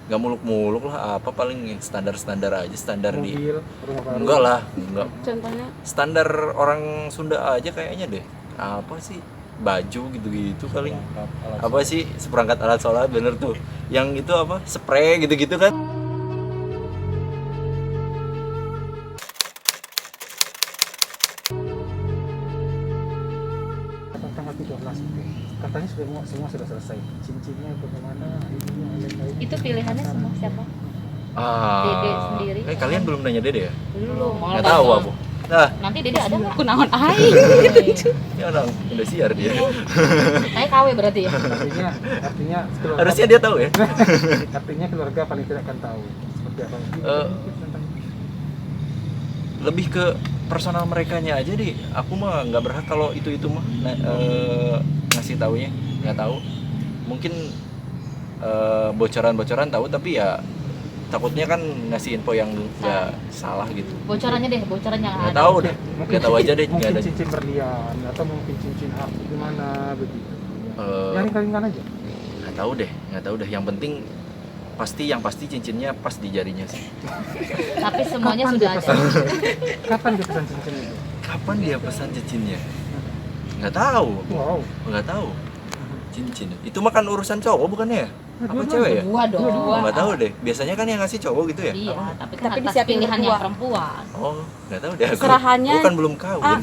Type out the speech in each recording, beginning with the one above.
nggak muluk-muluk lah, apa paling yang standar-standar aja, standar di Mobil, rumah baru. enggak lah, enggak Contohnya standar orang Sunda aja kayaknya deh. Apa sih, baju gitu-gitu paling. Apa sih, seperangkat alat sholat, bener tuh yang itu apa, spray gitu-gitu kan. Tanggal 13 itu. Katanya semua sudah selesai. Cincinnya bagaimana? Ininya lain-lain. Itu pilihannya semua siapa? Dede sendiri. Kalian belum nanya Dede ya? Belum. Nggak tahu aku. Nah, Nanti Dede ada kunaon aing. ya orang udah siar dia. Saya KW berarti ya. Artinya keluarga, Harusnya dia tahu ya. artinya keluarga paling tidak akan tahu seperti apa. Lebih ke personal merekanya aja deh. Aku mah nggak berhak kalau itu mah ngasih taunya, nggak tahu. Mungkin bocoran-bocoran tahu, tapi ya takutnya kan ngasih info yang nggak salah gitu. Bocorannya deh, bocoran yang Nggak ada. tahu deh, nggak tahu aja deh. Nggak Mungkin ada. cincin berlian atau mungkin cincin harta gimana begitu. Eh, Yang ringan aja. nggak tahu deh. Yang penting yang pasti cincinnya pas di jarinya sih. Tapi semuanya Kapan sudah dia ada. pesan? Kapan dia pesan cincin itu? Kapan dia pesan cincinnya? Nggak tahu. Wow. Nggak tahu. Cincin. Itu mah kan urusan cowok bukannya ya? Apa cewek ya? Dua dong. Nggak tahu deh. Biasanya kan yang ngasih cowok gitu ya? Iya, tapi kan Tapi atas disiapin pilihannya berdua. perempuan. Oh, nggak tahu deh. Seserahannya- Aku kan belum kawin.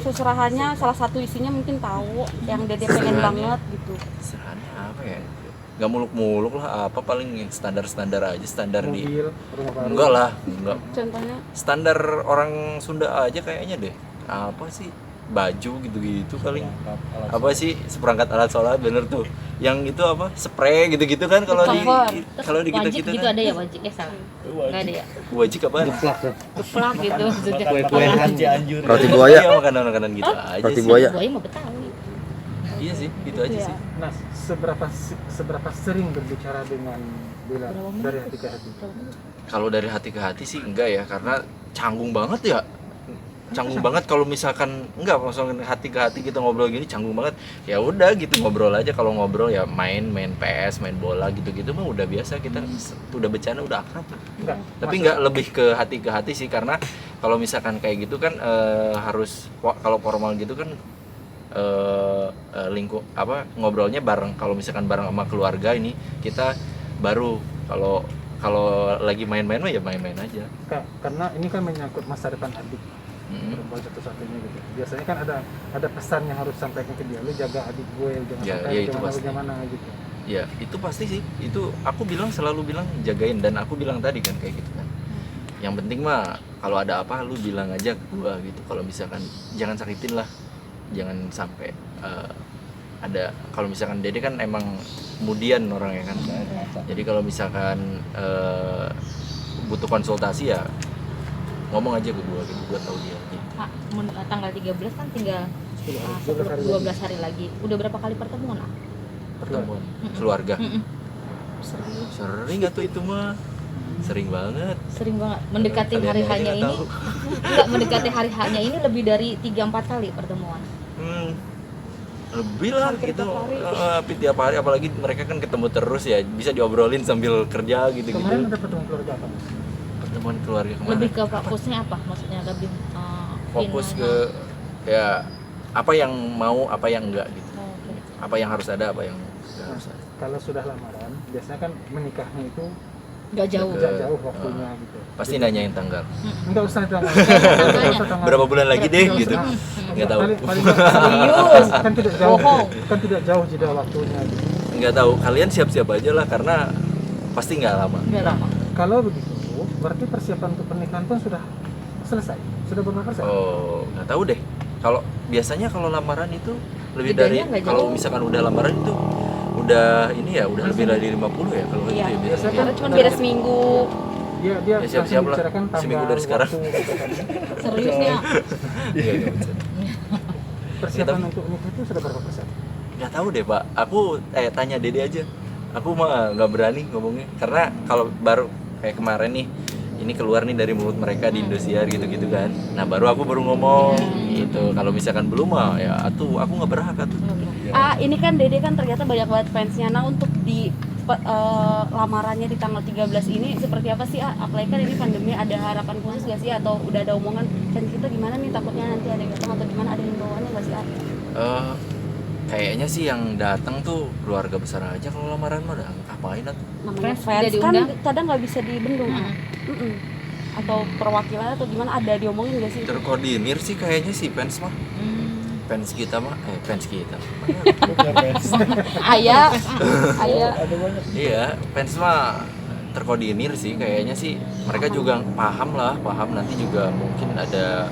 seserahannya salah satu isinya mungkin tahu yang Dede pengen Seserahannya. banget gitu. Serahannya apa ya? Nggak muluk-muluk lah, apa paling yang standar-standar aja, standar di Mobil, rumah baru. enggak lah, enggak. Contohnya Standar orang Sunda aja kayaknya deh. Apa sih, baju gitu-gitu paling. Apa sih, seperangkat alat sholat, bener tuh yang itu apa, spray gitu-gitu kan kalau di Cover. kalau di Wajib kita gitu kan. ada ya wajib salah. Enggak ada ya. Wajib apa? Geplak gitu maksudnya. Kue-kuean Cianjur. Roti buaya. Iya, makanan-makanan gitu aja Roti sih. buaya. Buaya mah Betawi. Iya sih, itu aja Iya. sih. Nah, seberapa sering berbicara dengan Bella Berapa menit? dari hati ke hati? Kalau dari hati ke hati sih enggak ya, karena canggung banget ya. Canggung banget kalau misalkan enggak, maksudnya hati ke hati kita ngobrol gini canggung banget. Ya udah gitu, ngobrol aja. Kalau ngobrol ya main PS, main bola gitu-gitu mah udah biasa, kita udah bercanda, udah akrab. Enggak. Tapi enggak lebih ke hati sih, karena kalau misalkan kayak gitu kan harus kalau formal gitu kan lingkup apa, ngobrolnya bareng. Kalau misalkan bareng sama keluarga ini kita baru, kalau lagi main-main mah ya main-main aja. Karena ini kan menyangkut masa depan adik perempuan satu-satunya gitu. Biasanya kan ada pesan yang harus sampaikan ke dia, lu jaga adik gue, jangan Ya, sampai ya itu pasti. bagaimana gitu. Ya itu pasti sih, itu aku selalu bilang jagain, dan aku bilang tadi kan kayak gitu kan. Yang penting mah kalau ada apa lu bilang aja ke gua gitu. Kalau misalkan jangan sakitin lah, jangan sampai ada. Kalau misalkan Dede kan emang kemudian orangnya kan. Jadi kalau misalkan butuh konsultasi ya ngomong aja ke gua gitu, gua tahu dia gitu. Pak, tanggal 13 kan tinggal 12 hari lagi. Udah berapa kali pertemuan? Pertemuan keluarga. Sering gak tuh itu mah? Sering banget. Sering banget. Mendekati Kalian hari aja hanya nggak ini. tahu. Enggak, mendekati hari hanya ini lebih dari 3-4 kali pertemuan. Lebih lah gitu. Tiap hari, apalagi mereka kan ketemu terus ya, bisa diobrolin sambil kerja gitu-gitu. Kemarin ada pertemuan keluarga apa? Pertemuan keluarga kemarin. Lebih ke fokusnya apa? Maksudnya lebih Fokus ke ya apa yang mau, apa yang enggak gitu. Apa yang harus ada, apa yang enggak harus ada. Kalau sudah lamaran, biasanya kan menikahnya itu Enggak jauh. tidak jauh waktunya gitu. Pasti nanyain tanggal. Enggak usah tanggal. Berapa bulan lagi deh gitu. Enggak tahu. Serius? Kan tidak jauh. Bohong. Kan tidak jauh jeda waktunya gitu. Enggak tahu. Kalian siap-siap aja lah, karena pasti enggak lama. Udah lama. Kalau begitu, berarti persiapan untuk pernikahan pun sudah selesai. Sudah berapa persen? Oh, nggak tahu deh. Kalau biasanya kalau lamaran itu lebih Bedanya dari, nggak kalau jauh. misalkan udah lamaran itu udah ini ya, udah lebih dari 50 ya kalau Iya. gitu ya biasanya. Biasanya Karena cuma beda seminggu. Dia Ya, siap-siap lah. membicarakan tanggal, Seminggu dari sekarang. waktu, gitu kan. Seriusnya? Iya, iya, betul. Persiapan Tapi- untuk nikah itu sudah berapa persen? Nggak tahu deh Pak. Aku tanya Dede aja. Aku mah nggak berani ngomongnya, karena kalau baru kayak kemarin nih, ini keluar nih dari mulut mereka di Indosiar gitu-gitu kan. Nah baru aku ngomong gitu. Kalau misalkan belum mah ya aku nggak berhak atuh. Ini kan Dede kan ternyata banyak banget fansnya. Nah, untuk di lamarannya di tanggal 13 ini seperti apa sih? Apalagi kan ini pandemi, ada harapan khusus gak sih? Atau udah ada omongan, kan kita gimana nih, takutnya nanti ada yang datang atau gimana, ada himbauannya gak sih? Kayaknya sih yang datang tuh keluarga besar aja. Kalau lamaran mah udah ngapain atuh? Namanya Fans fans udah kan diundang? kadang nggak bisa dibendung. Mm-mm. Atau perwakilan atau gimana, ada diomongin gak sih? Terkoordinir sih kayaknya sih fans mah. Fans kita mah fans kita. Ayah Ada banyak. Iya, fans mah terkoordinir sih kayaknya sih. Mereka juga paham nanti juga mungkin ada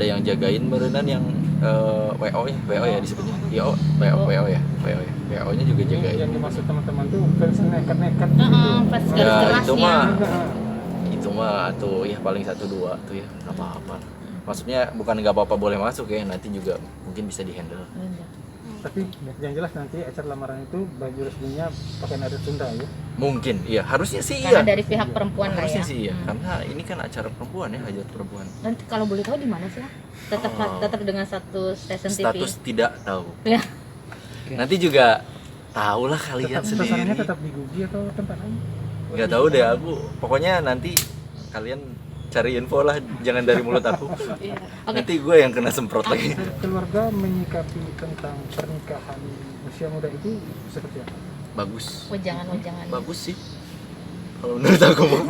yang jagain berenang yang WO ya disebutnya. WO ya. WO nya juga jagain. Yang dimaksud teman-teman tuh fans nekat-nekat gitu. Fans Ya garis itu kerasnya. mah tuh ya paling 1-2 tuh ya nggak apa-apa. Maksudnya bukan nggak apa-apa boleh masuk ya, nanti juga mungkin bisa dihandle. Tapi yang jelas nanti acara lamaran itu baju resminya pakai nada Sunda ya. Mungkin iya, harusnya sih Karena iya. dari pihak perempuan lah Harusnya ya. sih iya, karena ini kan acara perempuan ya, hajat perempuan. Nanti kalau boleh tahu di mana sih? Tetap dengan satu stasiun TV. Status tidak tahu. Ya. Nanti juga tahu lah kalian Tetap suasananya sendiri. tetap di Gugi atau tempat lain? Nggak tahu deh aku. Pokoknya nanti kalian cari info lah, jangan dari mulut aku. Iya. Nanti gue yang kena semprot lagi. Keluarga menyikapi tentang pernikahan usia muda itu seperti apa? Bagus. Wejangan-wejangan. Bagus sih. Kalau menurut aku mah.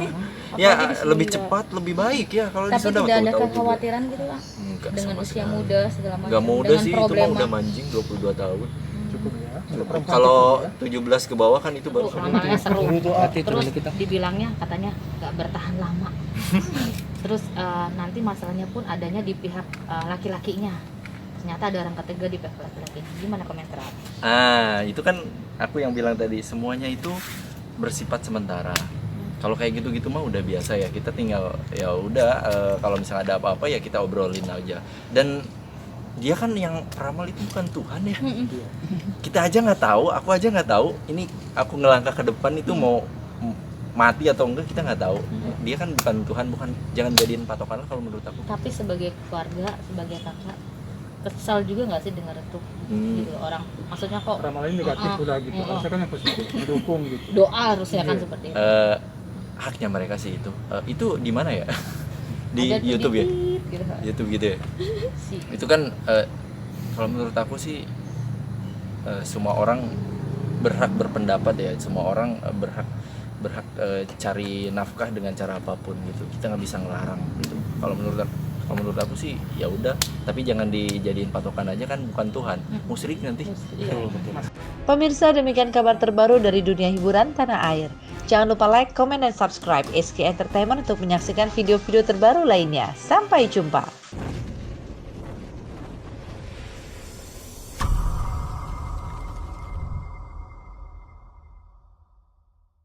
Ya Apalagi di lebih Sunda. cepat, lebih baik ya kalau di Tapi Sunda tidak ada tahu-tahu juga. kekhawatiran gitu lah Enggak, dengan sama usia sekali. muda segala macam. Nggak muda dengan sih, itu mah problema. udah manjing 22 tahun. Cukup ya. Untuk perempuan Kalau cukup ya. 17 ke bawah kan itu baru Tuh, lamarannya seru. hati Terus dibilangnya katanya nggak bertahan lama. Terus nanti masalahnya pun adanya di pihak laki-lakinya. Ternyata ada orang ketiga di pihak laki-lakinya. Gimana komentar? itu kan aku yang bilang tadi, semuanya itu bersifat sementara. Kalau kayak gitu-gitu mah udah biasa ya. Kita tinggal ya udah kalau misalnya ada apa-apa ya kita obrolin aja. Dan dia kan yang peramal itu bukan Tuhan ya. Kita aja nggak tahu, aku aja nggak tahu. Ini aku ngelangkah ke depan itu mau mati atau enggak kita nggak tahu. Dia kan bukan Tuhan, jangan jadiin patokan lah kalau menurut aku. Tapi sebagai keluarga, sebagai kakak, kesal juga nggak sih dengar itu gitu orang? Maksudnya kok Ramalan negatif udah gitu. Harusnya kan yang positif, mendukung gitu. doa harusnya kan Iya. seperti itu. Haknya mereka sih itu. Itu di mana ya? Di Ada tuh YouTube ya? dikit gitu. YouTube gitu ya. Si- Itu kan kalau menurut aku sih semua orang berhak berpendapat ya, semua orang berhak cari nafkah dengan cara apapun gitu. Kita nggak bisa ngelarang gitu. Kalau menurut aku sih ya udah, tapi jangan dijadiin patokan aja, kan bukan Tuhan, musyrik nanti. Pemirsa, demikian kabar terbaru dari dunia hiburan tanah air. Jangan lupa like, comment, dan subscribe SK Entertainment untuk menyaksikan video-video terbaru lainnya. Sampai jumpa.